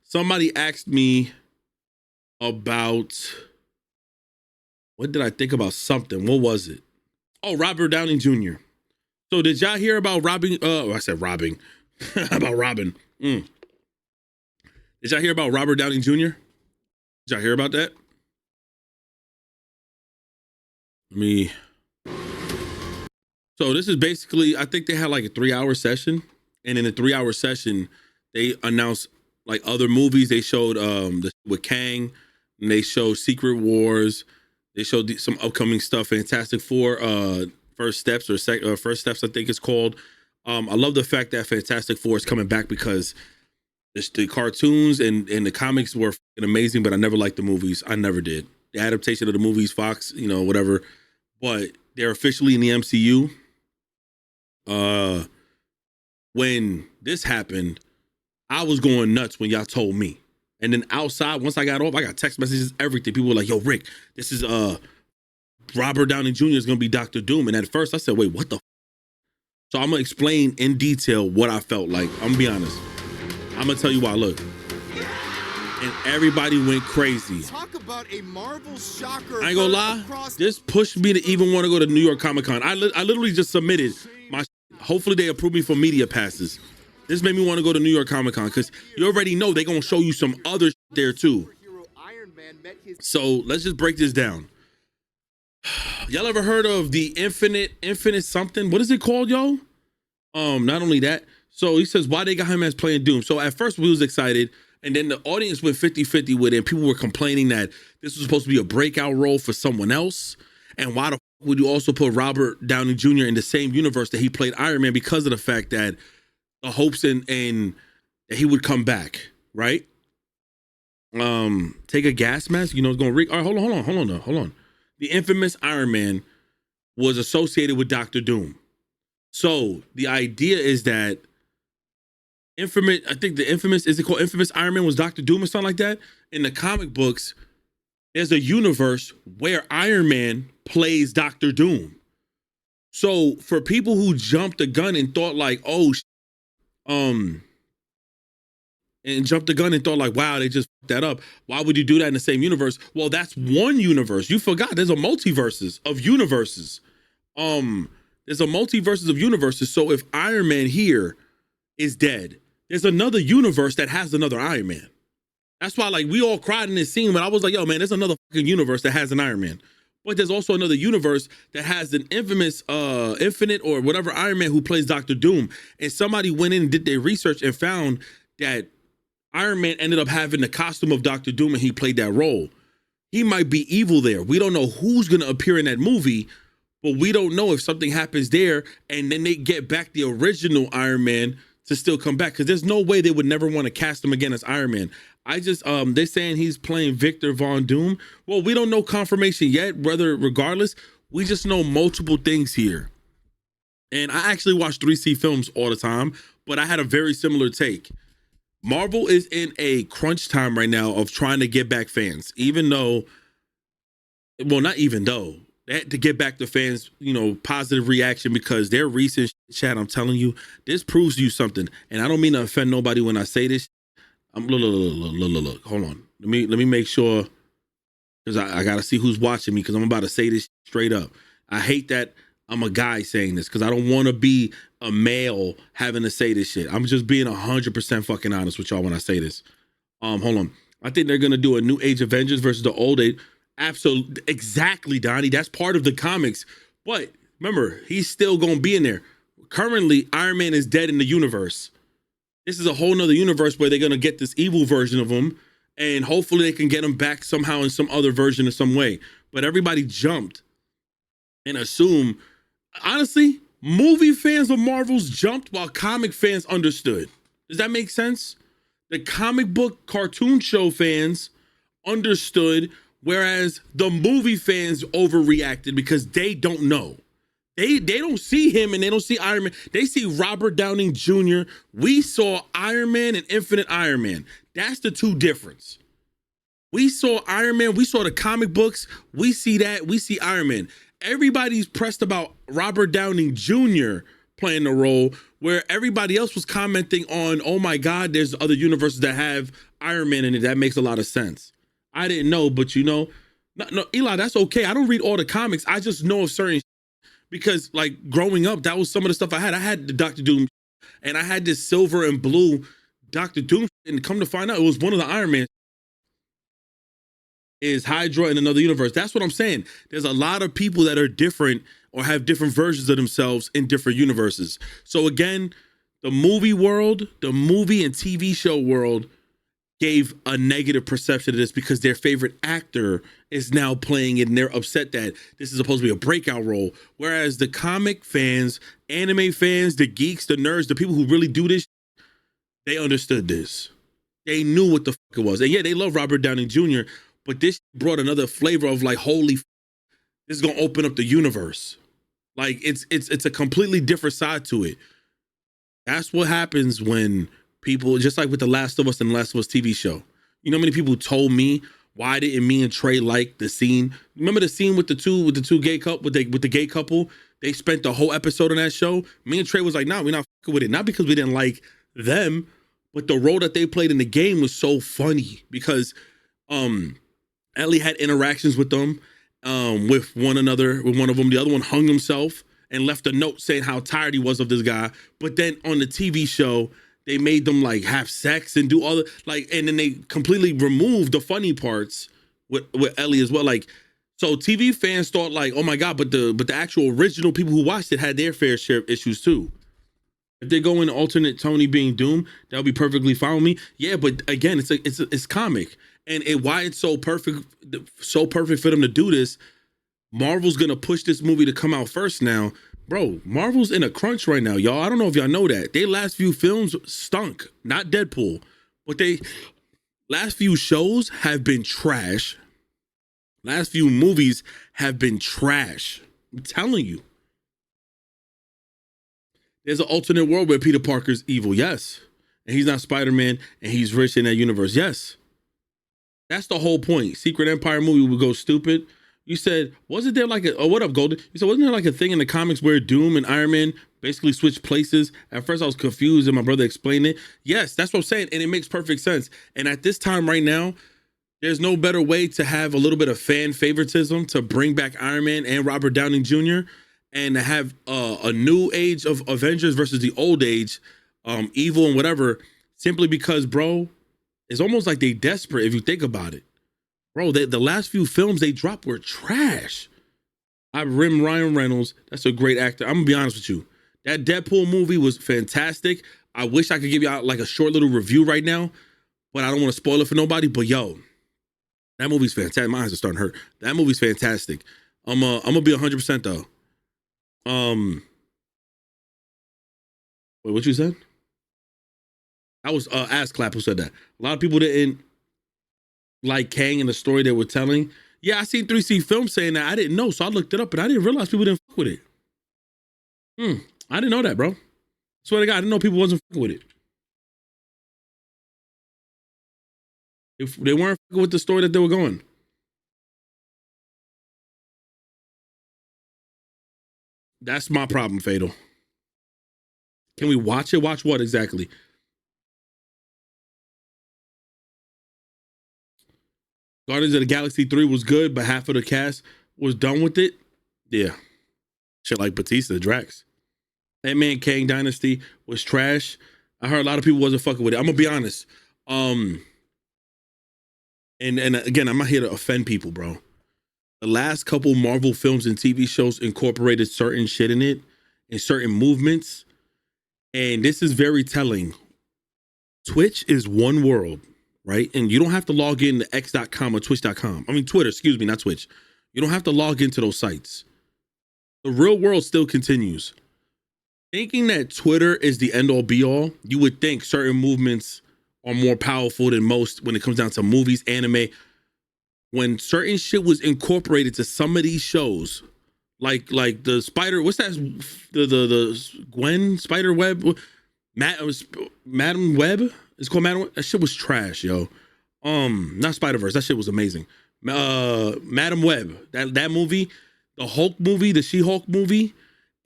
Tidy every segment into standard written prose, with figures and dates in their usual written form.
somebody asked me about, what did I think about something? What was it? Oh, Robert Downey Jr. So did y'all hear about robbing? I said robbing. About Robin. Did y'all hear about Robert Downey Jr.? Did y'all hear about that? So this is basically, I think they had like a 3-hour session, and in a 3-hour session, they announced like other movies. They showed with Kang, and they showed Secret Wars. They showed some upcoming stuff, Fantastic Four, First Steps, or First Steps, I think it's called. I love the fact that Fantastic Four is coming back because the cartoons and the comics were amazing, but I never liked the movies. I never did. The adaptation of the movies, Fox, whatever. But they're officially in the MCU. When this happened, I was going nuts when y'all told me. And then outside, once I got off, I got text messages, everything. People were like, yo, Rick, this is Robert Downey Jr. is going to be Dr. Doom. And at first I said, wait, what the f-? So I'm going to explain in detail what I felt like. I'm going to be honest. I'm going to tell you why. Look. And everybody went crazy. Talk about a Marvel shocker. I ain't gonna lie. This pushed me to even want to go to New York Comic Con. I literally just submitted my. Hopefully they approve me for media passes. This made me want to go to New York Comic Con because you already know they're gonna show you some other shit there too. So let's just break this down. Y'all ever heard of the infinite something? What is it called, yo? Not only that. So he says why they got him as playing Doom. So at first we was excited. And then the audience went 50-50 with it. And people were complaining that this was supposed to be a breakout role for someone else. And why the f would you also put Robert Downey Jr. in the same universe that he played Iron Man, because of the fact that the hopes and that he would come back, right? Take a gas mask, it's going to reek. All right, hold on. The infamous Iron Man was associated with Dr. Doom. So the idea is that is it called Infamous Iron Man was Dr. Doom or something like that? In the comic books, there's a universe where Iron Man plays Dr. Doom. So for people who jumped the gun and thought like, wow, they just fucked that up. Why would you do that in the same universe? Well, that's one universe. You forgot there's a multiverses of universes. There's a multiverses of universes. So if Iron Man here is dead, there's another universe that has another Iron Man. That's why, like, we all cried in this scene, but I was like, yo, man, there's another fucking universe that has an Iron Man. But there's also another universe that has an infamous, infinite or whatever Iron Man who plays Dr. Doom. And somebody went in and did their research and found that Iron Man ended up having the costume of Dr. Doom and he played that role. He might be evil there. We don't know who's going to appear in that movie, but we don't know if something happens there and then they get back the original Iron Man to still come back, because there's no way they would never want to cast him again as Iron Man. They're saying he's playing Victor Von Doom. Well, we don't know confirmation yet, regardless, we just know multiple things here. And I actually watch 3C films all the time, but I had a very similar take. Marvel is in a crunch time right now of trying to get back fans, they had to get back to fans, positive reaction, because their recent chat, I'm telling you, this proves to you something. And I don't mean to offend nobody when I say this. Look, hold on. Let me make sure, because I got to see who's watching me, because I'm about to say this straight up. I hate that I'm a guy saying this, because I don't want to be a male having to say this shit. I'm just being 100% fucking honest with y'all when I say this. Hold on. I think they're going to do a New Age Avengers versus the Old Age. Absolutely, exactly, Donnie. That's part of the comics. But remember, he's still going to be in there. Currently, Iron Man is dead in the universe. This is a whole nother universe where they're going to get this evil version of him, and hopefully they can get him back somehow in some other version or some way. But everybody jumped and assumed, honestly, movie fans of Marvel's jumped while comic fans understood. Does that make sense? The comic book cartoon show fans understood, whereas the movie fans overreacted because they don't know. They don't see him and they don't see Iron Man. They see Robert Downey Jr. We saw Iron Man and Infinite Iron Man. That's the two difference. We saw Iron Man. We saw the comic books. We see that. We see Iron Man. Everybody's pressed about Robert Downey Jr. playing the role where everybody else was commenting on, oh my God, there's other universes that have Iron Man in it. That makes a lot of sense. I didn't know, but no, Eli, that's okay. I don't read all the comics. I just know of certain because like growing up, that was some of the stuff I had. I had the Doctor Doom and I had this silver and blue Doctor Doom, and come to find out it was one of the Iron Man is Hydra in another universe. That's what I'm saying. There's a lot of people that are different or have different versions of themselves in different universes. So again, the movie world, the movie and TV show world gave a negative perception of this because their favorite actor is now playing it and they're upset that this is supposed to be a breakout role. Whereas the comic fans, anime fans, the geeks, the nerds, the people who really do this, they understood this. They knew what the fuck it was. And yeah, they love Robert Downey Jr., but this brought another flavor of like, holy, this is gonna open up the universe. Like it's a completely different side to it. That's what happens when people, just like with The Last of Us and The Last of Us TV show. You know how many people told me, why didn't me and Trey like the scene? Remember the scene with the two gay couple, with the gay couple? They spent the whole episode on that show. Me and Trey was like, nah, we're not fucking with it. Not because we didn't like them, but the role that they played in the game was so funny because Ellie had interactions with them, with one another, with one of them. The other one hung himself and left a note saying how tired he was of this guy. But then on the TV show, they made them like have sex and do all the like, and then they completely removed the funny parts with Ellie as well. Like, so TV fans thought like, oh my God, but the actual original people who watched it had their fair share of issues too. If they go in alternate Tony being Doom, that'll be perfectly fine with me. Yeah, but again, it's comic, and why it's so perfect for them to do this. Marvel's gonna push this movie to come out first now, bro. Marvel's in a crunch right now, y'all. I don't know if y'all know that. Their last few films stunk, not Deadpool, but they last few shows have been trash. Last few movies have been trash. I'm telling you. There's an alternate world where Peter Parker's evil, yes. And he's not Spider-Man and he's rich in that universe, yes. That's the whole point. Secret Empire movie would go stupid. You said, wasn't there like what up, Golden? You said, wasn't there like a thing in the comics where Doom and Iron Man basically switched places? At first I was confused and my brother explained it. Yes, that's what I'm saying. And it makes perfect sense. And at this time right now, there's no better way to have a little bit of fan favoritism to bring back Iron Man and Robert Downey Jr., and to have a new age of Avengers versus the old age, evil and whatever, simply because, bro, it's almost like they desperate if you think about it. Bro, the last few films they dropped were trash. Ryan Reynolds, that's a great actor. I'm gonna be honest with you. That Deadpool movie was fantastic. I wish I could give you out like a short little review right now, but I don't want to spoil it for nobody. But yo, that movie's fantastic. My eyes are starting to hurt. That movie's fantastic. I'm gonna be 100% though. Wait, what you said? That was Ass Clap who said that. A lot of people didn't like Kang and the story they were telling. Yeah, I seen 3C Films saying that. I didn't know, so I looked it up, and I didn't realize people didn't fuck with it. I didn't know that, bro. Swear to God, I didn't know people wasn't fucking with it. If they weren't fucking with the story that they were going. That's my problem, Fatal. Can we watch it? Watch what exactly? Guardians of the Galaxy 3 was good, but half of the cast was done with it. Yeah. Shit like Batista, Drax. Ant-Man Kang Dynasty was trash. I heard a lot of people wasn't fucking with it. I'm gonna be honest. And again, I'm not here to offend people, bro. The last couple Marvel films and TV shows incorporated certain shit in it and certain movements. And this is very telling. Twitch is one world, right? And you don't have to log in to x.com or twitch.com. I mean, Twitter, excuse me, not Twitch. You don't have to log into those sites. The real world still continues. Thinking that Twitter is the end all be all, you would think certain movements are more powerful than most when it comes down to movies, anime. When certain shit was incorporated to some of these shows, like the spider, what's that? The Gwen Spider Web, Madam Web. It's called Madam Web. That shit was trash, yo. Not Spider-Verse. That shit was amazing. Madam Web. That movie, the Hulk movie, the She-Hulk movie,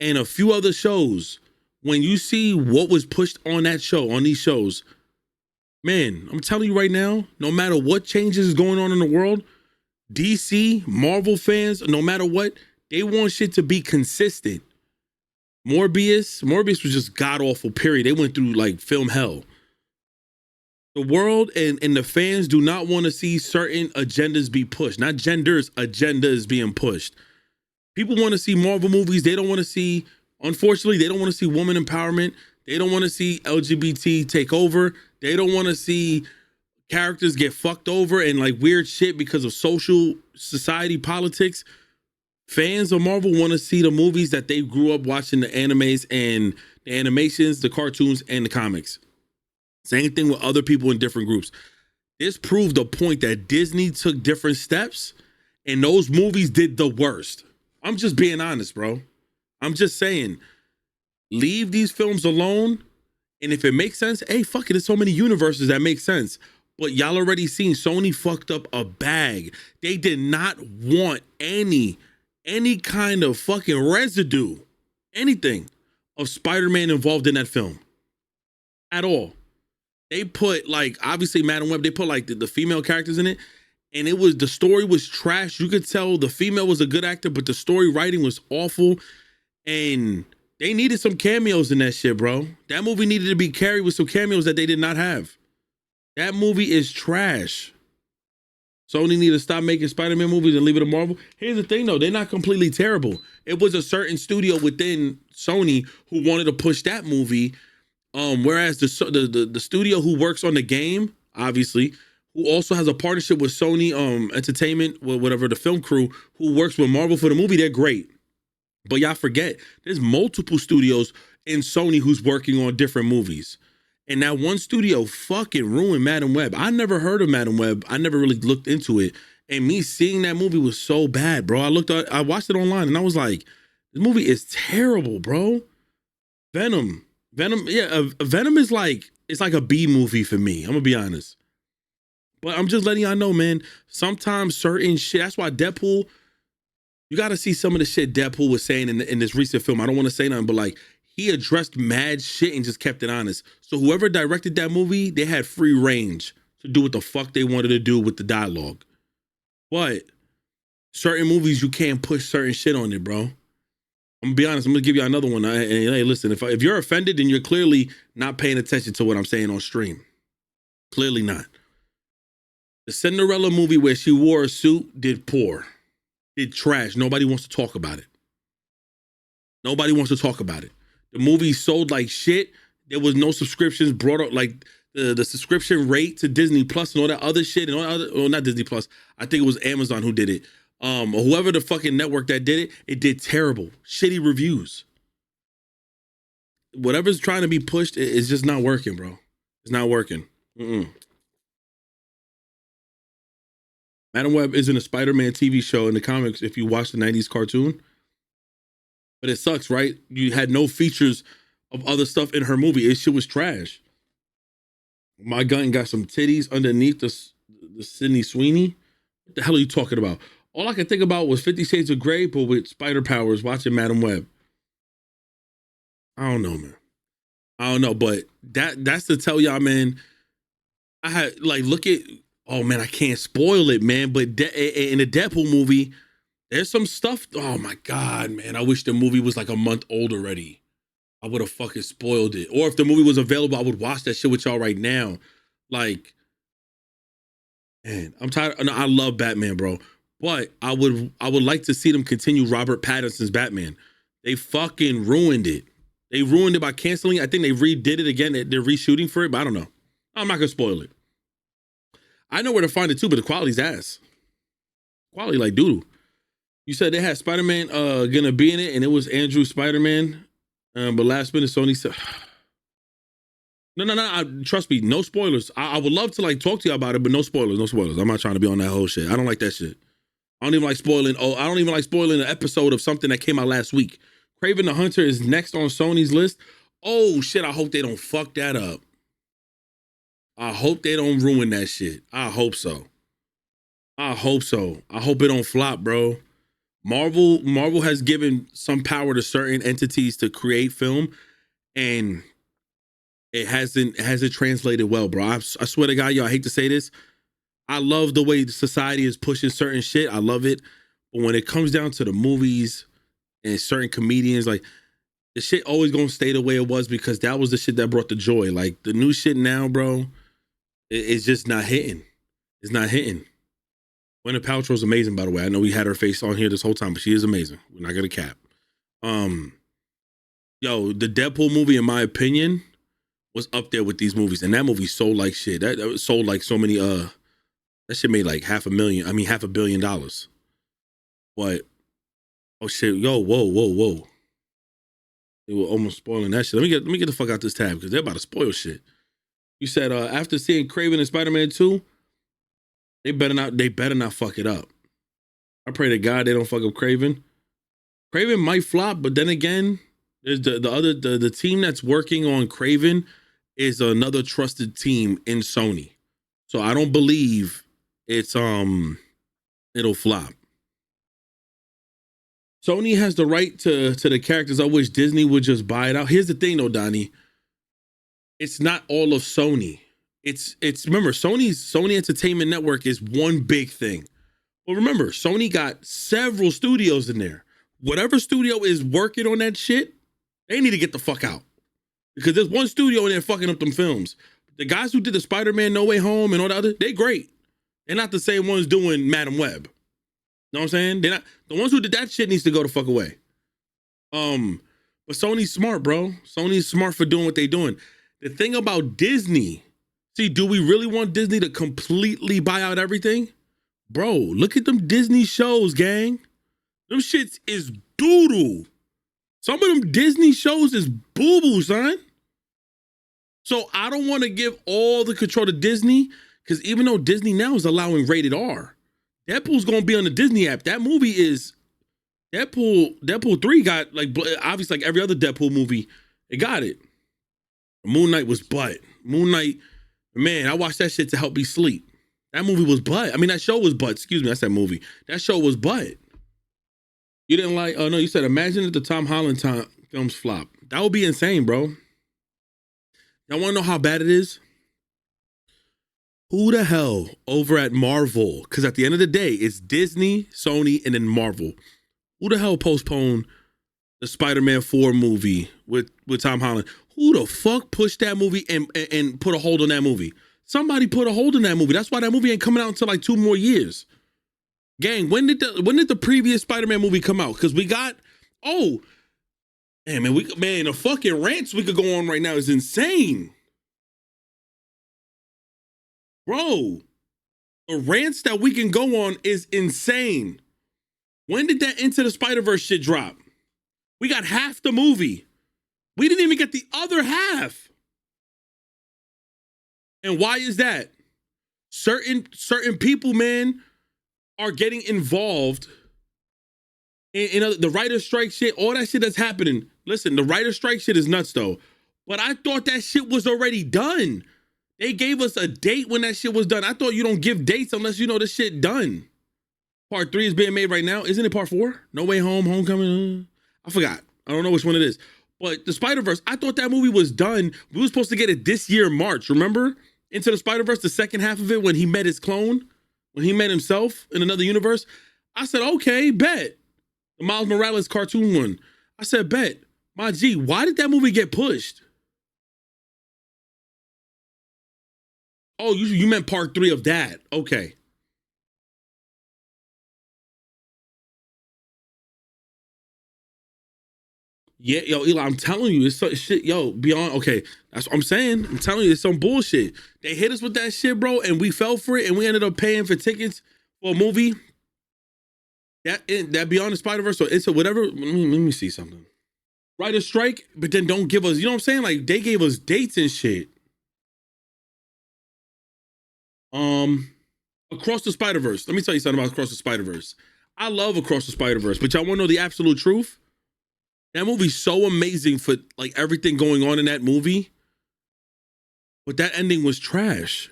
and a few other shows when you see what was pushed on that show, on these shows, man, I'm telling you right now, no matter what changes is going on in the world, DC, Marvel fans, no matter what, they want shit to be consistent. Morbius was just god awful, period. They went through like film hell. The world and the fans do not want to see certain agendas be pushed. Not genders, agendas being pushed. People want to see Marvel movies. They don't want to see, unfortunately, they don't want to see woman empowerment. They don't want to see LGBT take over. They don't want to see characters get fucked over and like weird shit because of social society politics. Fans of Marvel want to see the movies that they grew up watching, the animes and the animations, the cartoons, and the comics. Same thing with other people in different groups. This proved the point that Disney took different steps and those movies did the worst. I'm just being honest, bro. I'm just saying, leave these films alone. And if it makes sense, hey, fuck it. There's so many universes that make sense. But y'all already seen Sony fucked up a bag. They did not want any kind of fucking residue, anything of Spider-Man involved in that film at all. They put like, obviously Madam Web, they put like the female characters in it, and the story was trash. You could tell the female was a good actor, but the story writing was awful, and they needed some cameos in that shit, bro. That movie needed to be carried with some cameos that they did not have. That movie is trash. Sony need to stop making Spider-Man movies and leave it to Marvel. Here's the thing, though. They're not completely terrible. It was a certain studio within Sony who wanted to push that movie, whereas the studio who works on the game, obviously, who also has a partnership with Sony Entertainment, whatever, the film crew, who works with Marvel for the movie, they're great. But y'all forget, there's multiple studios in Sony who's working on different movies. And that one studio fucking ruined Madam Web. I never heard of Madam Web. I never really looked into it. And me seeing that movie was so bad, bro. I watched it online and I was like, this movie is terrible, bro. Venom, yeah, Venom is like, it's like a B movie for me. I'm gonna be honest. But I'm just letting y'all know, man, sometimes certain shit, that's why Deadpool, you got to see some of the shit Deadpool was saying in this recent film. I don't want to say nothing, but like, he addressed mad shit and just kept it honest. So whoever directed that movie, they had free range to do what the fuck they wanted to do with the dialogue. But certain movies, you can't push certain shit on it, bro. I'm gonna be honest. I'm gonna give you another one. And hey, listen, if you're offended, then you're clearly not paying attention to what I'm saying on stream. Clearly not. The Cinderella movie where she wore a suit did poor, did trash. Nobody wants to talk about it. Nobody wants to talk about it. The movie sold like shit. There was no subscriptions brought up, like the subscription rate to Disney Plus and all that other shit and all that other, well, not Disney Plus. I think it was Amazon who did it. Or whoever the fucking network that did it did terrible, shitty reviews. Whatever's trying to be pushed, it's just not working, bro. It's not working. Madam Web isn't a Spider-Man TV show in the comics if you watch the 90s cartoon. But it sucks, right? You had no features of other stuff in her movie. It shit was trash. My gun got some titties underneath the Sydney Sweeney. What the hell are you talking about? All I could think about was 50 Shades of Grey, but with spider powers watching Madam Web. I don't know, man. I don't know, but that's to tell y'all, man. I had like look at. Oh man, I can't spoil it, man. But in the Deadpool movie, there's some stuff. Oh my god, man! I wish the movie was like a month old already. I would have fucking spoiled it. Or if the movie was available, I would watch that shit with y'all right now. Like, man, I'm tired. No, I love Batman, bro. But I would like to see them continue Robert Pattinson's Batman. They fucking ruined it. They ruined it by canceling. I think they redid it again. They're reshooting for it, but I don't know. I'm not gonna spoil it. I know where to find it too, but the quality's ass. Quality like doodle. You said they had Spider-Man gonna be in it, and it was Andrew Spider-Man. But last minute Sony said, no. Trust me, no spoilers. I would love to like talk to you about it, but no spoilers, no spoilers. I'm not trying to be on that whole shit. I don't like that shit. I don't even like spoiling. Oh, I don't even like spoiling an episode of something that came out last week. Kraven the Hunter is next on Sony's list. Oh shit! I hope they don't fuck that up. I hope they don't ruin that shit. I hope so. I hope so. I hope it don't flop, bro. Marvel has given some power to certain entities to create film, and it hasn't translated well, bro. I swear to God, yo, I hate to say this. I love the way society is pushing certain shit. I love it. But when it comes down to the movies and certain comedians, like, the shit always gonna stay the way it was because that was the shit that brought the joy. Like, the new shit now, bro, it's just not hitting. It's not hitting. Gwyneth Paltrow's amazing, by the way. I know we had her face on here this whole time, but she is amazing. We're not gonna cap. Yo, the Deadpool movie, in my opinion, was up there with these movies, and that movie sold like shit. That sold like so many. That shit made like $500 million. But oh shit, yo, whoa. They were almost spoiling that shit. Let me get the fuck out this tab because they're about to spoil shit. You said after seeing Craven and Spider-Man 2, they better not fuck it up. I pray to God they don't fuck up Craven. Craven might flop, but then again, there's the team that's working on Craven is another trusted team in Sony. So I don't believe it'll flop. Sony has the right to the characters. I wish Disney would just buy it out. Here's the thing though, Downey. It's not all of Sony. It's remember, Sony Entertainment Network is one big thing. Well, remember, Sony got several studios in there. Whatever studio is working on that shit, they need to get the fuck out. Because there's one studio in there fucking up them films. The guys who did the Spider-Man No Way Home and all the other, they great. They're not the same ones doing Madam Web. You know what I'm saying? They're not the ones who did that shit needs to go the fuck away. But Sony's smart, bro. Sony's smart for doing what they're doing. The thing about Disney, see, do we really want Disney to completely buy out everything? Bro, look at them Disney shows, gang. Them shits is doodle. Some of them Disney shows is boo-boo, son. So I don't want to give all the control to Disney, because even though Disney now is allowing rated R, Deadpool's going to be on the Disney app. That movie is, Deadpool 3 got, like, obviously like every other Deadpool movie, it got it. Moon Knight was butt. Moon Knight, man, I watched that shit to help me sleep. That movie was butt. I mean, that show was butt. Excuse me, that's that movie. That show was butt. You didn't like, oh no, you said imagine if the Tom Holland films flop. That would be insane, bro. Y'all want to know how bad it is? Who the hell over at Marvel? Because at the end of the day, it's Disney, Sony, and then Marvel. Who the hell postponed the Spider-Man 4 movie with Tom Holland? Who the fuck pushed that movie and put a hold on that movie? Somebody put a hold on that movie. That's why that movie ain't coming out until like 2 more years. Gang, when did the previous Spider-Man movie come out? Because we got, the fucking rants we could go on right now is insane. Bro, the rants that we can go on is insane. When did that Into the Spider-Verse shit drop? We got half the movie. We didn't even get the other half. And why is that? Certain people, man, are getting involved in the writer's strike shit, all that shit that's happening. Listen, the writer's strike shit is nuts though. But I thought that shit was already done. They gave us a date when that shit was done. I thought you don't give dates unless you know the shit done. Part 3 is being made right now. Isn't it part 4? No Way Home, Homecoming? I forgot. I don't know which one it is. But the Spider-Verse, I thought that movie was done. We were supposed to get it this year, March. Remember? Into the Spider-Verse, the second half of it, when he met his clone, when he met himself in another universe. I said, okay, bet. The Miles Morales cartoon one. I said, bet. My G, why did that movie get pushed? Oh, you meant part 3 of that. Okay. Yeah, yo, Eli, I'm telling you, it's so shit, yo, beyond, okay, that's what I'm saying. I'm telling you, it's some bullshit. They hit us with that shit, bro, and we fell for it, and we ended up paying for tickets for a movie. That Beyond the Spider-Verse, so it's a whatever, let me see something. Write a strike, but then don't give us, you know what I'm saying? Like, they gave us dates and shit. Across the Spider-Verse. Let me tell you something about Across the Spider-Verse. I love Across the Spider-Verse, but y'all want to know the absolute truth? That movie's so amazing for like everything going on in that movie. But that ending was trash.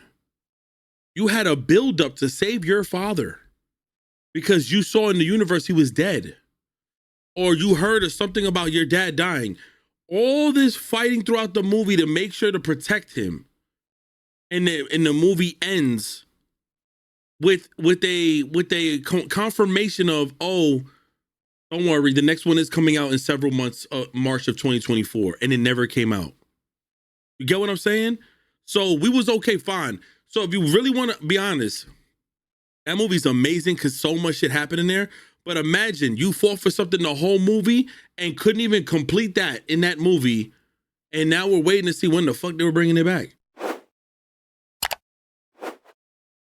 You had a build-up to save your father because you saw in the universe he was dead. Or you heard of something about your dad dying. all this fighting throughout the movie to make sure to protect him. And the movie ends with a confirmation of, oh, don't worry, the next one is coming out in several months, March of 2024, and it never came out. You get what I'm saying? So we was okay, fine. So if you really want to be honest, that movie's amazing because so much shit happened in there. But imagine you fought for something the whole movie and couldn't even complete that in that movie, and now we're waiting to see when the fuck they were bringing it back.